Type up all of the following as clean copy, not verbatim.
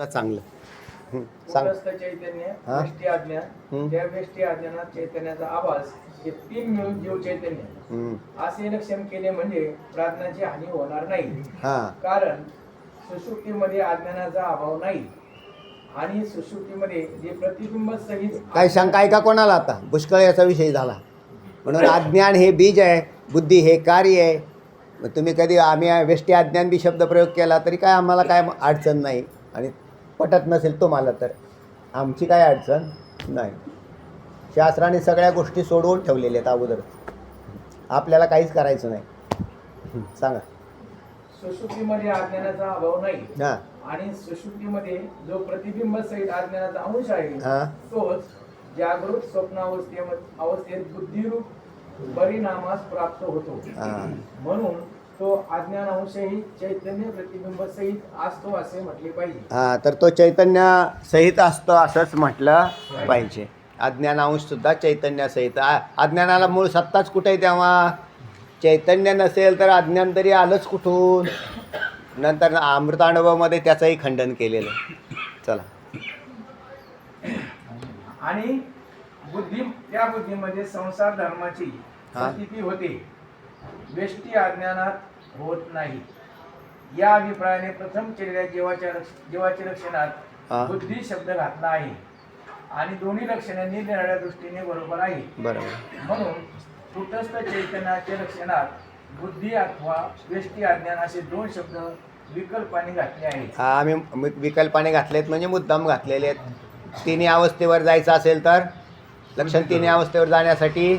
चांगलं सांग. चैतन्य हा? व्यष्टी आज्ञा, त्या व्यष्टी आज्ञानात चैतन्याचा आवाज हे तीन मिळून जीव चैतन्य असे लक्षण केले म्हणजे प्राज्ञाची हानी होणार नाही. कारण सुषुप्तीमध्ये अज्ञानाचा अभाव नाही आणि सुषुप्तीमध्ये जे प्रतिबिंब सहित काही शंका आहे का कोणाला? आता पुष्कळ याचा विषय झाला. म्हणून अज्ञान हे बीज आहे, बुद्धी हे कार्य आहे. मग तुम्ही कधी आम्ही व्यष्टी अज्ञान बी शब्दप्रयोग केला तरी काय आम्हाला काय अडचण नाही. आणि पटत नसेल तुम्हाला तर आमची काय अडचण नाही. शास्त्राने सगळ्या गोष्टी सोडवून ठेवलेल्या आहेत अगोदर. आपल्याला काहीच करायचं नाही. सांगा. सुषुप्तीमध्ये अज्ञानाचा अभाव नाही हां आणि सुषुप्तीमध्ये जो प्रतिबिंब सहित अज्ञानाचा अंश आहे हां तोच जागृत अवस्थेत बुद्धिरूप परिणामास प्राप्त होतो. म्हणून तो अज्ञान अंशही चैतन्य प्रतिबिंब सहित असतो असे म्हटले पाहिजे. तर तो चैतन्य सहित असतो असंच म्हटलं पाहिजे. अज्ञान अंश सुद्धा चैतन्य सहित. अज्ञानाला मूळ सत्ताच कुठे आहे? तेव्हा चैतन्य नसेल तर अज्ञान तरी आलंच कुठून? नंतर अमृतानुभवामध्ये त्याचंही खंडन केलेलं. चला. आणि त्या बुद्धीमध्ये संसार धर्माची प्रतीती होते, व्यष्टी अज्ञानात होत नाही. या अभिप्रायाने प्रथम केलेल्या जीवाच्या लक्षणात बुद्धी शब्द घातला आहे आणि दोन्ही लक्षणे निरनिराळ्या दृष्टीने बरोबर आहे. बरोबर. म्हणून कुटस्थ चैतन्याच्या लक्षणात बुद्धी अथवा व्यष्टी अज्ञान असे दोन शब्द विकल्पाने घातले आहेत. आम्ही विकल्पाने घातलेत म्हणजे मुद्दाम घातलेले आहेत. तिन्ही अवस्थेवर जायचं असेल तर लक्षण तिन्ही अवस्थेवर जाण्यासाठी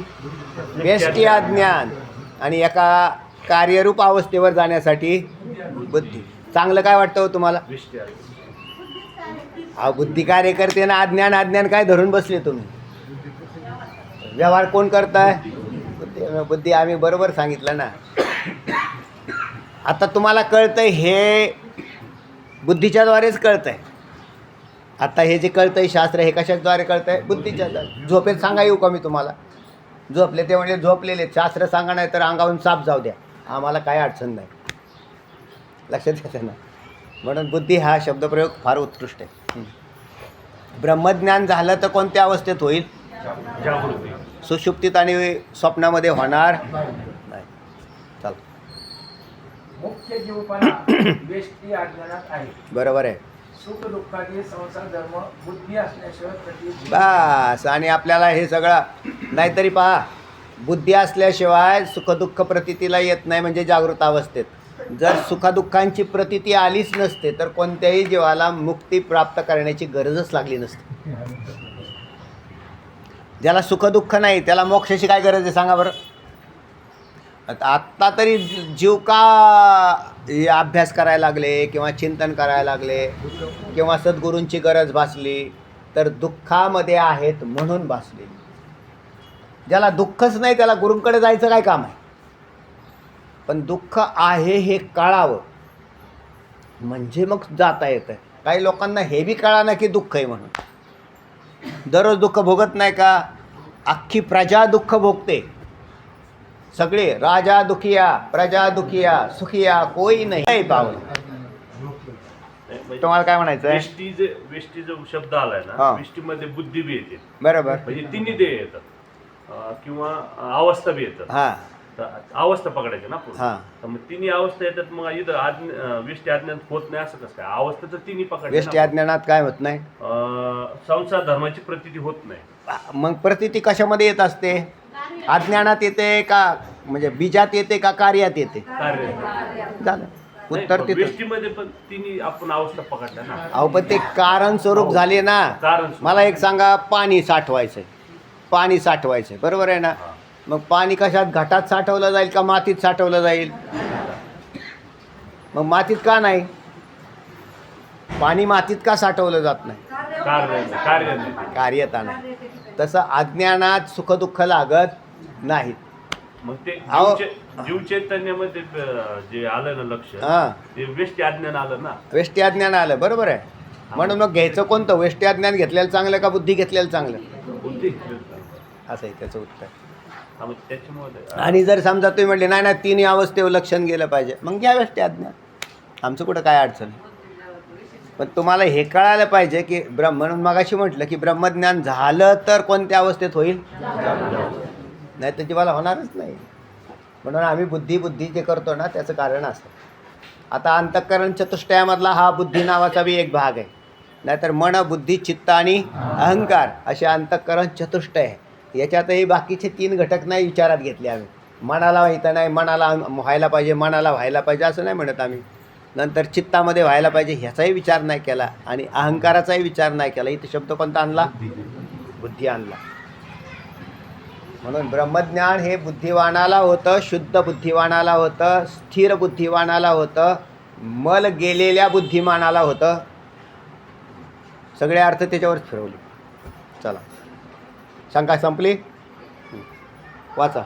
व्यष्टी अज्ञान आणि एका कार्यरूप अवस्थेवर जाण्यासाठी बुद्धी. चांगलं काय वाटतं हो तुम्हाला? बुद्धी कार्य करते ना. अज्ञान काय धरून बसले तुम्ही? व्यवहार कोण करताय? बुद्धी. आम्ही बरोबर सांगितलं ना. आता तुम्हाला कळतंय हे बुद्धीच्याद्वारेच कळतंय. आता हे जे कळतंय शास्त्र हे कशाद्वारे कळतंय? बुद्धीच्या द्वारे. झोपेत सांगा येऊ का मी तुम्हाला? झोपले ते म्हणजे झोपलेले. शास्त्र सांगा नाही तर अंगावरून साप जाऊ द्या, आम्हाला काय अडचण नाही. लक्षात येतं ना. म्हणून बुद्धी हा शब्दप्रयोग फार उत्कृष्ट आहे. ब्रह्मज्ञान झालं तर कोणत्या अवस्थेत होईल? सुषुप्तीत आणि स्वप्नामध्ये होणार नाही. चल. मुख्य जीवपणा व्यष्टी अज्ञानात आहे. बरोबर आहे. सुख दुःखाचे संसार धर्म बुद्धी असल्याशिवाय प्रतीत बस. आणि आपल्याला हे सगळं नाहीतरी पहा, बुद्धी असल्याशिवाय सुखदुःख प्रतीतीला येत नाही. म्हणजे जागृत अवस्थेत जर सुखदुःखांची प्रतीती आलीच नसते तर कोणत्याही जीवाला मुक्ती प्राप्त करण्याची गरजच लागली नसते. ज्याला सुखदुःख नाही त्याला मोक्षाची काय गरज आहे सांगा बरं? आत्ता तरी जीव का अभ्यास करायला लागले किंवा चिंतन करायला लागले किंवा सद्गुरूंची गरज भासली तर दुःखामध्ये आहेत म्हणून भासली. ज्याला दुःखच नाही त्याला गुरूंकडे जायचं काय काम आहे? पण दुःख आहे हे कळावं म्हणजे मग जाता येतं. काही लोकांना हे बी कळाना की दुःख आहे म्हणून. दररोज दुःख भोगत नाही का? अख्खी प्रजा दुःख भोगते. सगळे राजा दुखिया, प्रजा दुखिया, सुखिया कोई नाही पावला. तुम्हाला काय म्हणायचं आहे? व्यष्टी जो शब्द आलाय ना, व्यष्टीमध्ये बुद्धी बी येते. बरोबर. म्हणजे तिन्ही देह येतात किंवा अवस्था बी येतात. हां. अवस्था पकडायची ना पूर्ण. तर मग तिन्ही अवस्था येतात. मग इथं व्यष्टी अज्ञान होत नाही असं कसं काय? अवस्था तर तिन्ही पकडायची. व्यष्टी अज्ञानात काय होत नाही? संसार धर्माची प्रतीती होत नाही. मग प्रतीती कशामध्ये येत असते? अज्ञानात येते का? म्हणजे बीजात येते का कार्यात येते? झालं उत्तर. तिथं व्यष्टीमध्ये पण तिन्ही आपण अवस्था पकडल्या ना. अहो पण ते कारण स्वरूप झाले ना. मला एक सांगा, पाणी साठवायचंय, पाणी साठवायचंय, बरोबर आहे ना? मग पाणी कशात? घटात साठवलं जाईल का मातीत साठवलं जाईल? मग मातीत का नाही? पाणी मातीत का साठवलं जात नाही? कार्यता नाही. तसं अज्ञानात सुखदुःख लागत नाहीत. मग ते जीव चैतन्यामध्ये जे आलं ना लक्ष, ते व्यष्टी अज्ञान आलं ना. व्यष्टी अज्ञान आलं, बरोबर आहे. म्हणून मग घ्यायचं कोणतं? व्यष्टी अज्ञान घेतलेलं चांगलं का बुद्धी घेतलेलं चांगलं? बुद्धी. असं आहे त्याचं उत्तर. त्याच्यामुळे आणि जर समजा तुम्ही म्हटले नाही ना तिन्ही अवस्थेवर लक्षण गेलं पाहिजे, मग घ्या व्यष्टी अज्ञान. आमचं कुठं काय अडचण. पण तुम्हाला हे कळायला पाहिजे की म्हणून मगाशी म्हटलं की ब्रह्मज्ञान झालं तर कोणत्या अवस्थेत होईल, नाही तर जीवाला होणारच नाही. म्हणून आम्ही बुद्धी जे करतो ना त्याचं कारण असतं. आता अंतःकरण चतुष्टयामधला हा बुद्धी नावाचा बी एक भाग आहे. नाहीतर मन, बुद्धी, चित्त आणि अहंकार असे अंतःकरण चतुष्टय आहे. याच्यातही बाकीचे 3 घटक नाही विचारात घेतले आम्ही. मनाला माहिती नाही, मनाला व्हायला पाहिजे असं नाही म्हणत आम्ही. नंतर चित्तामध्ये व्हायला पाहिजे ह्याचाही विचार नाही केला आणि अहंकाराचाही विचार नाही केला. इथं शब्द कोणता आणला, बुद्धी आणला. म्हणून ब्रह्मज्ञान हे बुद्धिवानाला होतं, शुद्ध बुद्धिवानाला होतं, स्थिर बुद्धिवानाला होतं, मल गेलेल्या बुद्धिमानाला होतं. सगळे अर्थ त्याच्यावरच फिरवले. चला, शंका संपली. वाचा.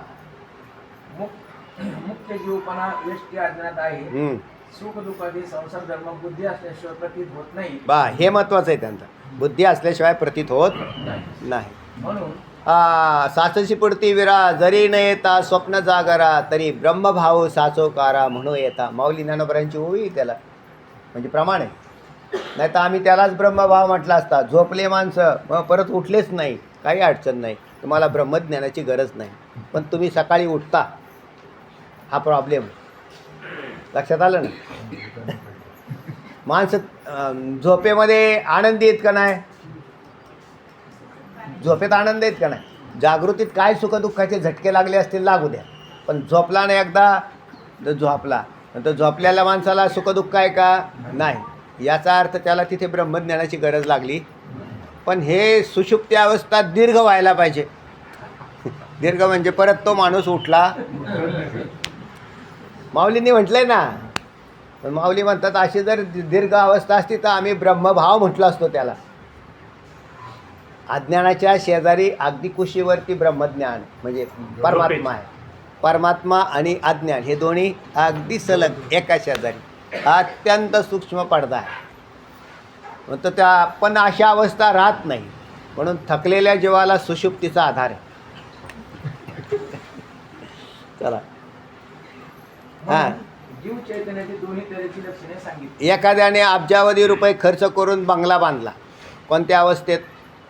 मुख्य जीवपणा व्यष्टी अज्ञात आहे. सुख दुःखादी संसार धर्म बुद्धी असल्याशिवाय प्रतीत होत नाही. हे महत्वाचं आहे त्यांचं. बुद्धी असल्याशिवाय प्रतीत होत नाही. म्हणून साचशी पुढती विरा जरी न येता स्वप्न जागरा तरी ब्रह्मभाव साचोकारा म्हणू येता. माऊली ज्ञानोबरांची ओवी त्याला म्हणजे प्रमाण आहे. नाही तर आम्ही त्यालाच ब्रह्मभाव म्हटला असता. झोपले माणसं मग परत उठलेच नाही, काही अडचण नाही, तुम्हाला ब्रह्मज्ञानाची गरज नाही. पण तुम्ही सकाळी उठता, हा प्रॉब्लेम. लक्षात आलं ना. माणसं झोपेमध्ये आनंदी आहेत का नाही, झोपेत आनंद आहेत का नाही. जागृतीत काय सुखदुःखाचे झटके लागले असतील लागू द्या, पण झोपला नाही एकदा झोपला तर झोपलेल्या माणसाला सुखदुःख आहे का नाही. याचा अर्थ त्याला तिथे ब्रह्मज्ञानाची गरज लागली. पण हे सुषुप्ती अवस्था दीर्घ व्हायला पाहिजे. दीर्घ म्हणजे परत तो माणूस उठला. माऊलींनी म्हटलंय ना, पण माऊली म्हणतात अशी जर दीर्घ अवस्था असती तर आम्ही ब्रह्मभाव म्हटलं असतो त्याला. अज्ञानाच्या शेजारी अगदी कुशीवरती ब्रह्मज्ञान म्हणजे परमात्मा आहे. परमात्मा आणि अज्ञान हे दोन्ही अगदी सलग एका शेजारी अत्यंत सूक्ष्म पडदा आहे. तर त्या पण अशा अवस्था राहत नाही. म्हणून थकलेल्या जीवाला सुषुप्तीचा आधार आहे. चला. हां, जीव चैतन्याची दोन्ही तऱ्हेची लक्षणे सांगितली. एखाद्याने अब्जावधी रुपये खर्च करून बंगला बांधला. कोणत्या अवस्थेत,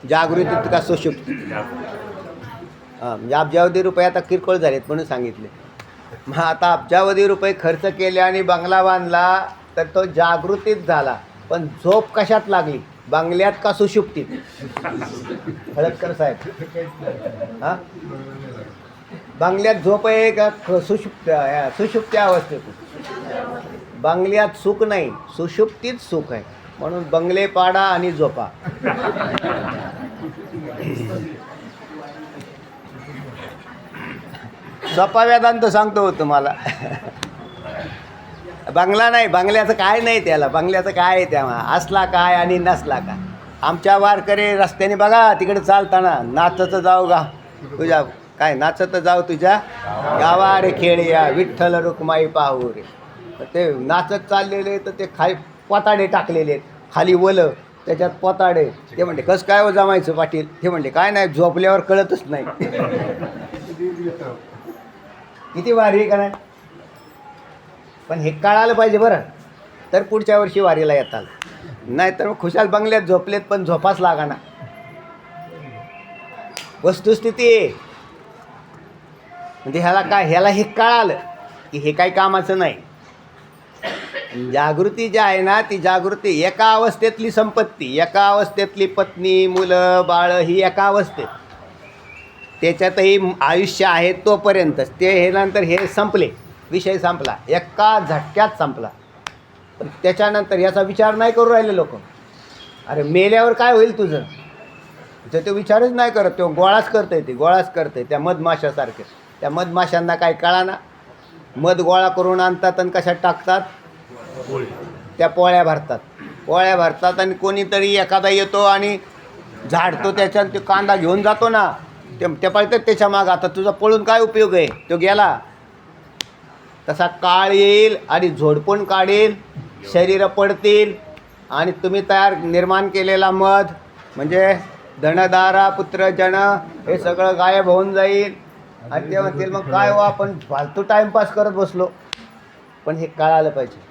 जागृतीत का सुषुप्ती. म्हणजे अब्जावधी रुपये आता किरकोळ झालेत म्हणून सांगितले. मग आता अब्जावधी रुपये खर्च केले आणि बंगला बांधला तर तो जागृतीत झाला. पण झोप कशात लागली, बंगल्यात का सुषुप्तीत. हळदकर साहेब, हां, बंगल्यात झोप आहे का सुषुप्ती अवस्थेत. बंगल्यात सुख नाही, सुषुप्तीत सुख आहे. म्हणून बंगले पाडा आणि झोपा. सोपा वेदांत सांगतो तुम्हाला. बंगला नाही, बंगल्याचं काय नाही त्याला. बंगल्याचं काय आहे तेव्हा, असला काय आणि नसला काय. आमच्या वारकरी रस्त्याने बघा तिकडे चालताना नाचत जाऊ गा तुझ्या काय नाचत जाऊ तुझ्या गावा रे खेळया विठ्ठल रुक्माई पाहू रे. ते नाचत चाललेले तर ते खाली पोताडे टाकलेले आहेत, खाली वलं त्याच्यात पोताडे. ते म्हणते कसं काय हो जमायचं पाटील. ते म्हणते काय नाही, झोपल्यावर कळतच नाही. किती वारी आहे का नाही. पण हे कळालं पाहिजे बरं, तर पुढच्या वर्षी वारीला येताल. नाही तर मग खुशाल बंगल्यात झोपलेत पण झोपाच लागाना. वस्तुस्थिती म्हणजे ह्याला हे कळालं की हे काही कामाचं नाही. जागृती जी आहे ना, ती जागृती एका अवस्थेतली संपत्ती, एका अवस्थेतली पत्नी, मुलं, बाळ ही एका अवस्थेत. त्याच्यातही आयुष्य आहे तोपर्यंतच. ते हे नंतर हे संपले, विषय संपला, एका झटक्यात संपला. पण त्याच्यानंतर याचा विचार नाही करू राहिले लोक. अरे मेल्यावर काय होईल तुझं, तर तो विचारच नाही करत. तो गोळाच करतंय, ते गोळाच करतंय त्या मधमाशासारखे. त्या मधमाशांना काय कळाना. मध गोळा करून आणतात आणि कशात टाकतात, त्या पोळ्या भरतात आणि कोणीतरी एखादा येतो आणि झाडतो त्याच्यात. ते कांदा घेऊन जातो ना, ते पळतात त्याच्या मागं. आता तुझा पळून काय उपयोग आहे, तो गेला. तसा काळ येईल आणि झोडपून काढेल, शरीरं पडतील आणि तुम्ही निर्माण केलेला मध म्हणजे धनदारा पुत्र जन हे सगळं गायब होऊन जाईल. आणि ते म्हणतील मग काय हो आपण फालतू टाईमपास करत बसलो. पण हे कळालं पाहिजे.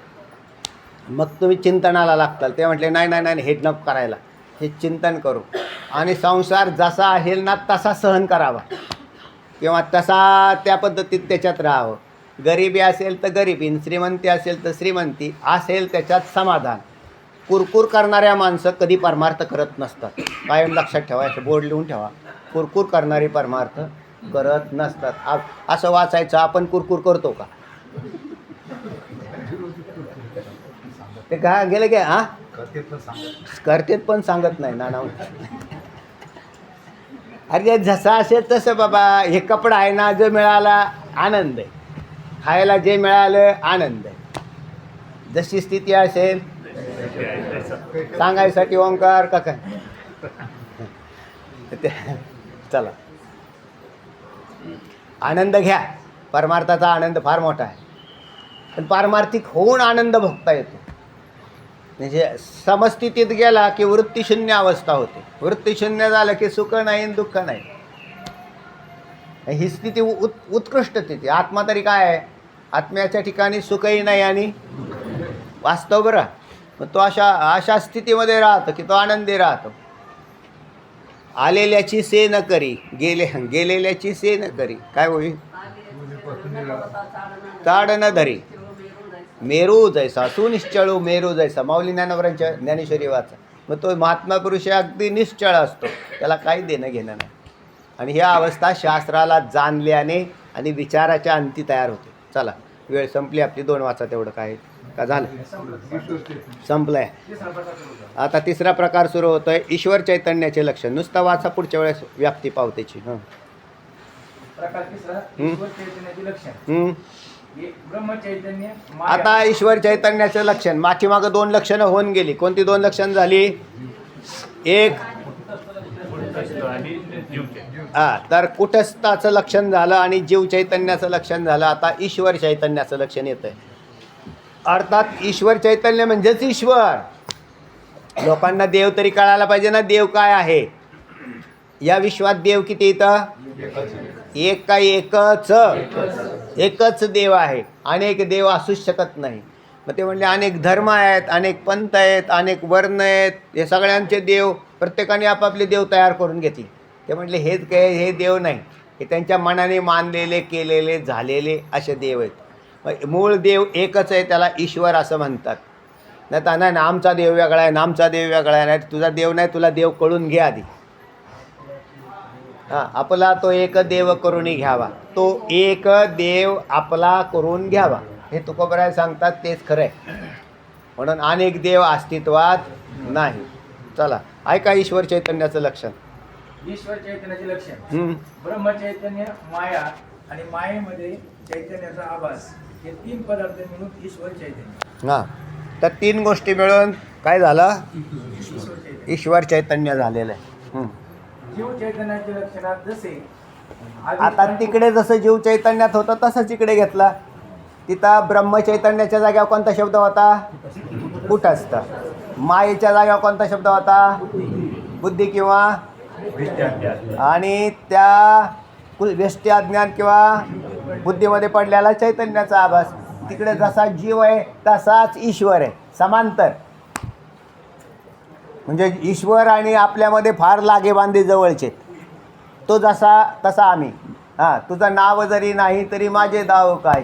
मग तुम्ही चिंतनाला लागताल. ते म्हटले नाही नाही नाही हे नको करायला, हे चिंतन करू आणि संसार जसा आहे ना तसा सहन करावा किंवा तसा त्या पद्धतीत त्याच्यात राहावं. गरिबी असेल तर गरिबी, श्रीमंती असेल तर श्रीमंती, असेल त्याच्यात समाधान. कुरकुर करणाऱ्या माणसं कधी परमार्थ करत नसतात. कायम लक्षात ठेवा, असं बोर्ड लिहून ठेवा. कुरकुर करणारे परमार्थ करत नसतात. असं वाचायचं, आपण कुरकुर करतो का? ते का गेलं काय? हां करतेत पण सांगत नाही ना. अरे जसं असेल तसं बाबा. हे कपडा आहे ना, जो मिळाला आनंद आहे, खायला जे मिळालं आनंद आहे. जशी स्थिती असेल सांगायसाठी ओंकार का काय? चला आनंद घ्या. परमार्थाचा आनंद फार मोठा आहे, पण पारमार्थिक होऊन आनंद भोगता येतो. म्हणजे समस्थितीत गेला की वृत्तीशून्य अवस्था होते. वृत्तीशून्य झालं की सुख नाही आणि दुःख नाही. ही स्थिती उत्कृष्ट स्थिती. आत्मा तरी काय आहे? आत्म्याच्या ठिकाणी सुखही नाही आणि वास्तव बरं. मग तो अशा स्थितीमध्ये राहतो की तो आनंदी राहतो. आलेल्याची से न करी, गेलेल्याची से न करी. काय होईल? ताड न धरी मेरू जैसा, सुनिश्चळू मेरू जैसा. माऊली ज्ञानोबरांच्या ज्ञानेश्वरी वाचा. मग तो महात्मा पुरुष अगदी निश्चळ असतो, त्याला काही देणं घेणं नाही. आणि ही अवस्था शास्त्राला जाणल्याने आणि विचाराच्या अंती तयार होते. चला वेळ संपली आपली. 2 वाचा तेवढं. काय का झालं? संपलंय. आता तिसरा प्रकार सुरू होतोय, ईश्वर चैतन्याचे लक्षण. नुसता वाचा, पुढच्या वेळेस व्याप्ती पावतेची. प्रकार तिसरा, ईश्वर चैतन्याचे लक्षण. ब्रह्मचैतन्य, माया. आता ईश्वर चैतन्याचं लक्षण. मागं 2 लक्षणं होऊन गेली. कोणती 2 लक्षण झाली? एक तर कुटस्थाचं लक्षण झालं आणि जीव चैतन्याचं लक्षण झालं. आता ईश्वर चैतन्याचं लक्षण येतं आहे. अर्थात ईश्वर चैतन्य म्हणजेच ईश्वर. लोकांना देव तरी कळायला पाहिजे ना, देव काय आहे. या विश्वात देव किती येतं? एक काय? एकच देव आहे. अनेक देव असूच शकत नाही. मग ते म्हणले अनेक धर्म आहेत, अनेक पंथ आहेत, अनेक वर्ण आहेत. हे सगळ्यांचे देव प्रत्येकाने आपापले देव तयार करून घेतले. ते म्हटले हेच काय? हे देव नाही, हे त्यांच्या मनाने मानलेले, केलेले, झालेले असे देव आहेत. मूळ देव एकच आहे, त्याला ईश्वर असं म्हणतात. नाही तर नाही, आमचा देव वेगळा आहे, आमचा देव वेगळा आहे. नाही, तुझा देव नाही, तुला देव कळून घे आधी. हां, आपला तो एक देव करून घ्यावा. तो एक देव आपला करून घ्यावा, हे तुकोबराय सांगतात. तेच खरं आहे. म्हणून अनेक देव अस्तित्वात नाही. चला ऐका ईश्वर चैतन्याचं लक्षण. ईश्वर चैतन्याचे लक्षण. ब्रह्मचैतन्य, माया आणि मायेमध्ये चैतन्याचा आभास, हे 3 पदार्थ मिळून ईश्वर चैतन्य. हां, तर 3 गोष्टी मिळून काय झालं? ईश्वर चैतन्य झालेलं आहे. जीव चैतन्याच्या लक्षणात जसे आता तिकडे जसं जीव चैतन्यात होतं तसंच इकडे घेतला. तिथं ब्रह्मचैतन्याच्या जागेवर कोणता शब्द होता? कुटस्थ. मायेच्या जागेवर कोणता शब्द होता? बुद्धी किंवा आणि त्या व्यष्टी अज्ञान किंवा बुद्धीमध्ये पडलेला चैतन्याचा आभास. तिकडे जसा जीव आहे तसाच ईश्वर आहे, समांतर. म्हणजे ईश्वर आणि आपल्यामध्ये फार लागेबांधे जवळचे. तो जसा तसा आम्ही. हां, तुझं नाव जरी नाही तरी माझे दाव काय,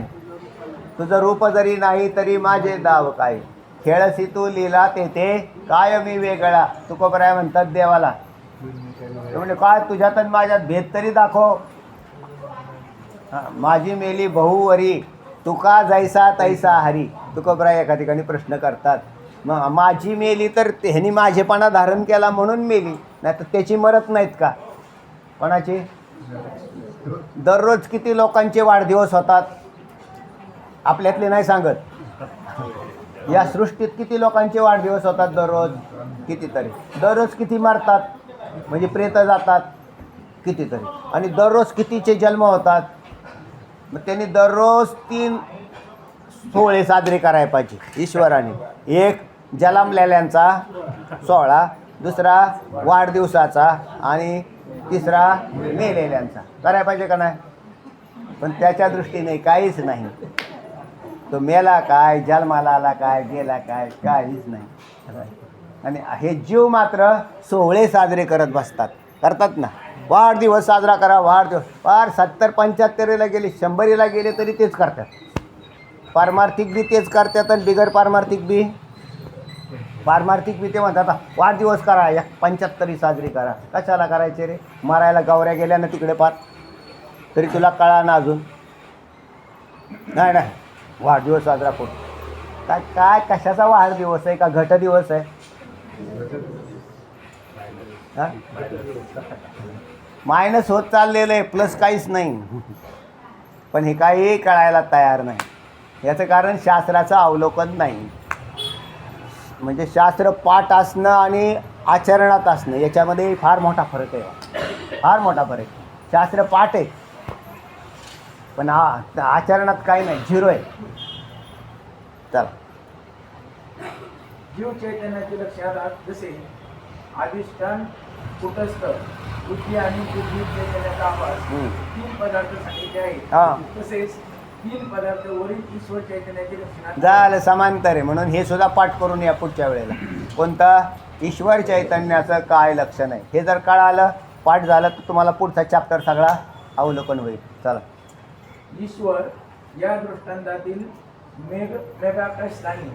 तुझं रूप जरी नाही तरी माझे दाव काय, खेळसी तू लीला तेथे काय मी वेगळा. तुकोबराय म्हणतात देवाला, म्हणजे काय तुझ्यात आणि माझ्यात भेद तरी दाखव. माझी मेली बहुवरी तुका जैसा तैसा हरी. तुकोबराय एका ठिकाणी प्रश्न करतात, मग माझी मेली तर ह्यानी माझेपणा धारण केला म्हणून मेली, नाही तर त्याची मरत नाहीत का? कोणाची? दररोज किती लोकांचे वाढदिवस होतात आपल्यातले नाही सांगत. या सृष्टीत किती लोकांचे वाढदिवस होतात दररोज? कितीतरी. दररोज किती मरतात, म्हणजे प्रेत जातात कितीतरी. आणि दररोज कितीचे जन्म होतात. मग त्यांनी दररोज 3 सोहळे साजरे करायला पाहिजे ईश्वराने. एक जन्मलेल्यांचा सोहळा, दुसरा वाढदिवसाचा आणि तिसरा मेलेल्यांचा करायला पाहिजे का नाही? पण त्याच्या दृष्टीने काहीच नाही. तो मेला काय, जन्माला आला काय, गेला काय, काहीच नाही. आणि हे जीव मात्र सोहळे साजरे करत बसतात, करतात ना. वाढदिवस साजरा करा, वाढदिवस. पार 70-75ला गेले, 100ला गेले तरी तेच करतात. पारमार्थिक बी तेच करतात आणि बिगर पारमार्थिक बी. पारमार्थिक बी ते म्हणतात वाढदिवस करा, 75 साजरी करा. कशाला करायचे रे? मारायला गावऱ्या गेल्या ना तिकडे पार, तरी तुला कळा ना अजून. नाही नाही, वाढदिवस साजरा करू काय? काय कशाचा वाढदिवस आहे? का घट दिवस आहे? मायनस होत चाललेलं आहे, प्लस काहीच नाही. पण हे काही कळायला तयार नाही. याचं कारण शास्त्राचं अवलोकन नाही. म्हणजे शास्त्र पाठ असणं आणि आचरणात असणं याच्यामध्ये फार मोठा फरक आहे, फार मोठा फरक. शास्त्र पाठ आहे पण आचरणात काही नाही, झिरो आहे. चला, जीव चैतन्याचे लक्षात जसे अधिष्ठान, कुटस्थ, बुद्धी आणि बुद्धी चैतन्याचा आवाज 3 पदार्थ सांगितले आहेत. तसेच 3 पदार्थ वरील ईश्वर चैतन्याचे लक्षणात झालं समांतर आहे. म्हणून हे सुद्धा पाठ करून या पुढच्या वेळेला. कोणतं? ईश्वर चैतन्याचं काय लक्षण आहे हे जर कळालं, पाठ झालं, तर तुम्हाला पुढचा चॅप्टर सगळा अवलोकन होईल. चला, ईश्वर या दृष्टांतातील मेघाकाश आहे.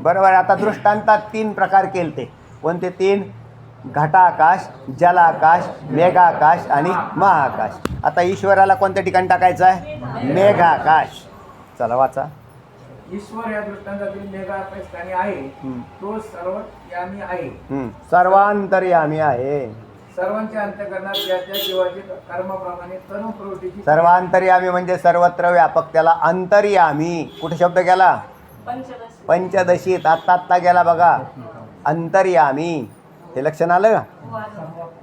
बरोबर. आता दृष्टांतात 3 प्रकार केलते. कोणते 3? घटाकाश, जलाकाश, मेघाकाश आणि महाकाश. आता ईश्वराला कोणत्या ठिकाणी टाकायचं आहे? मेघाकाश. चला वाचा. ईश्वर या दृष्टांतातील मेघाकाश आहे. तो सर्वयामी आहे. सर्वांतर्यामी आहे. सर्वांच्या अंतःकरणात त्या जीवाचे कर्माप्रमाणे कर्म प्रवृत्तीची. सर्वांतर्यामी म्हणजे सर्वत्र व्यापक. त्याला अंतर्यामी कुठे शब्द गेला? पंचदशीत. आत्ता गेला बघा, अंतर्यामी. हे लक्षण आलं का?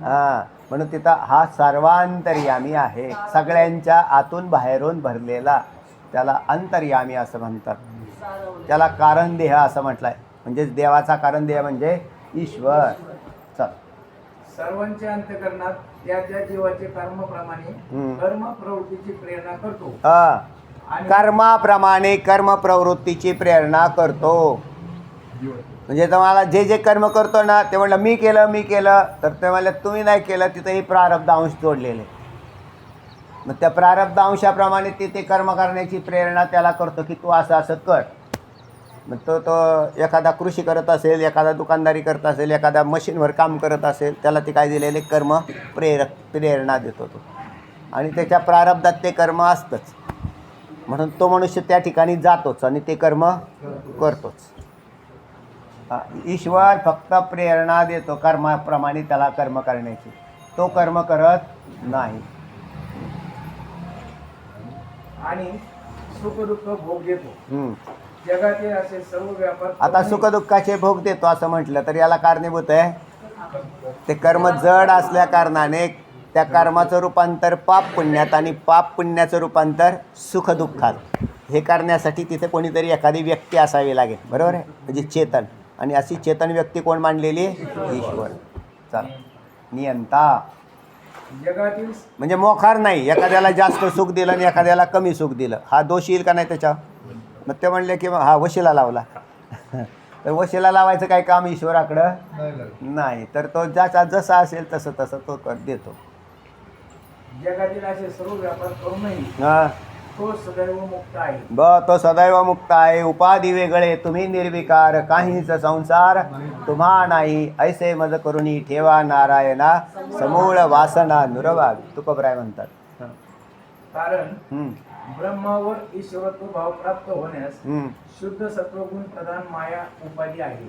हां, म्हणून तिथं हा सर्वांतर्यामी आहे, सगळ्यांच्या आतून बाहेरून भरलेला. त्याला अंतर्यामी असं म्हणतात. त्याला कारणदेह असं म्हटलंय. म्हणजेच देवाचा कारणदेह म्हणजे ईश्वर. चल, सर्वांच्या अंतःकरणात त्या जीवाचे कर्माप्रमाणे कर्म प्रवृत्तीची प्रेरणा करतो. कर्माप्रमाणे कर्म प्रवृत्तीची प्रेरणा करतो. म्हणजे तुम्हाला जे जे कर्म करतो ना, ते म्हणलं मी केलं, तर ते म्हणलं तुम्ही नाही केलं, तिथंही प्रारब्ध अंश जोडलेले. मग त्या प्रारब्ध अंशाप्रमाणे ते कर्म करण्याची प्रेरणा त्याला करतो की तू असं असं कर. मग तो एखादा कृषी करत असेल, एखादा दुकानदारी करत असेल, एखाद्या मशीनवर काम करत असेल, त्याला ते काय दिलेले कर्म प्रेरणा देतो तो. आणि त्याच्या प्रारब्धात ते कर्म असतंच. म्हणून तो मनुष्य त्या ठिकाणी जातोच आणि ते कर्म करतोच. ईश्वर फक्त प्रेरणा देतो कर्माप्रमाणे त्याला कर्म करण्याची. तो कर्म करत नाही. आणि सुख दुःख भोग देतो. जगातील असे सर्व व्यापार. आता सुख दुःखाचे भोग देतो असं म्हटलं तर याला कारणीभूत आहे ते कर्म जड असल्या कारणाने त्या कर्माचं रूपांतर पाप पुण्यात आणि पाप पुण्याचं रूपांतर सुख दुःखात. हे करण्यासाठी तिथे कोणीतरी एखादी व्यक्ती असावी लागेल. बरोबर आहे? म्हणजे चेतन. आणि अशी चेतन व्यक्ती कोण मांडलेली? ईश्वर. चल, नियंता. जगातील म्हणजे मोखार नाही, एखाद्याला जास्त सुख दिलं आणि एखाद्याला कमी सुख दिलं. हा दोष येईल का नाही त्याच्या? मग ते म्हणले की हा वशिला लावला. तर वशिला लावायचं काय काम ईश्वराकडं नाही. तर तो ज्याचा जसा असेल तसं तो देतो. जगातील असे सर्व व्यापार करूनही तो सदैव मुक्त आहे. तो सदैव मुक्त आहे. उपाधी वेगळे, तुम्ही निर्विकार, काहीच संसार तुम्हा नाही. ऐसे मज करुणी ठेवा नारायणा, समूळ वासना नुरवावी. तुकोबराय म्हणतात. कारण ब्रह्मावर ईश्वरत्व भाव प्राप्त होण्यास शुद्ध सत्वगुण प्रधान माया उपाधी आहे.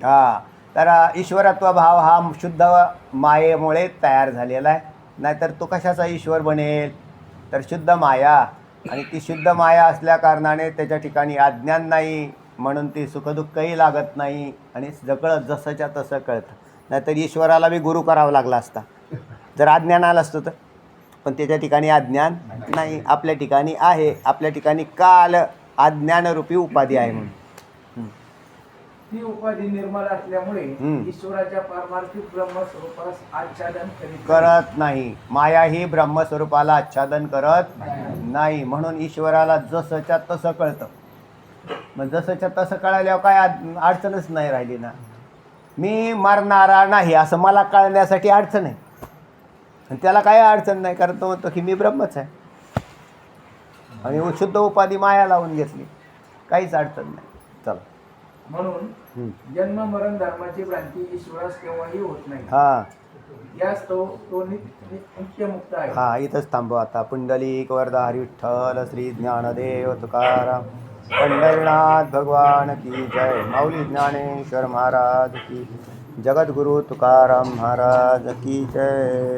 तर ईश्वरत्व भाव हा शुद्ध मायेमुळे तयार झालेला आहे. नाहीतर तो कशाचा ईश्वर बनेल? तर शुद्ध माया. आणि ती शुद्ध माया असल्या कारणाने त्याच्या ठिकाणी अज्ञान नाही, म्हणून ती सुखदुःखही लागत नाही आणि सगळं जसंच्या तसं कळतं. नाहीतर ईश्वराला बी गुरु करावा लागला असता जर अज्ञान आलं असतं तर. पण त्याच्या ठिकाणी अज्ञान नाही, आपल्या ठिकाणी आहे. आपल्या ठिकाणी का आलं? अज्ञानरूपी उपाधी आहे म्हणून. ती उपाधी निर्मल असल्यामुळे ईश्वराच्या पारमार्थिक ब्रह्मस्वरूपास आच्छादन करत नाही. माया ही ब्रह्मस्वरूपाला आच्छादन करत नाही. म्हणून ईश्वराला जसंच्या तसं कळतं. मग जसंच्या तसं कळाल्यावर काय अडचणच नाही राहिली ना. मी मरणारा नाही असं मला कळण्यासाठी अडचण आहे, आणि त्याला काही अडचण नाही, कारण तो म्हणतो की मी ब्रह्मच आहे, आणि शुद्ध उपाधी माया लावून घेतली, काहीच अडचण नाही. चला. म्हणून जन्म मरण धर्माची भ्रांती ईश्वरास केव्हाही होत नाही. हां यास तो नित्यमुक्त आहे. हां इथंच थांबू आता. पुंडलिक वरदा हरी विठ्ठल श्री ज्ञानदेव तुकाराम पंढरीनाथ भगवान की जय. माऊली ज्ञानेश्वर महाराज की, जगद्गुरु तुकाराम महाराज की जय.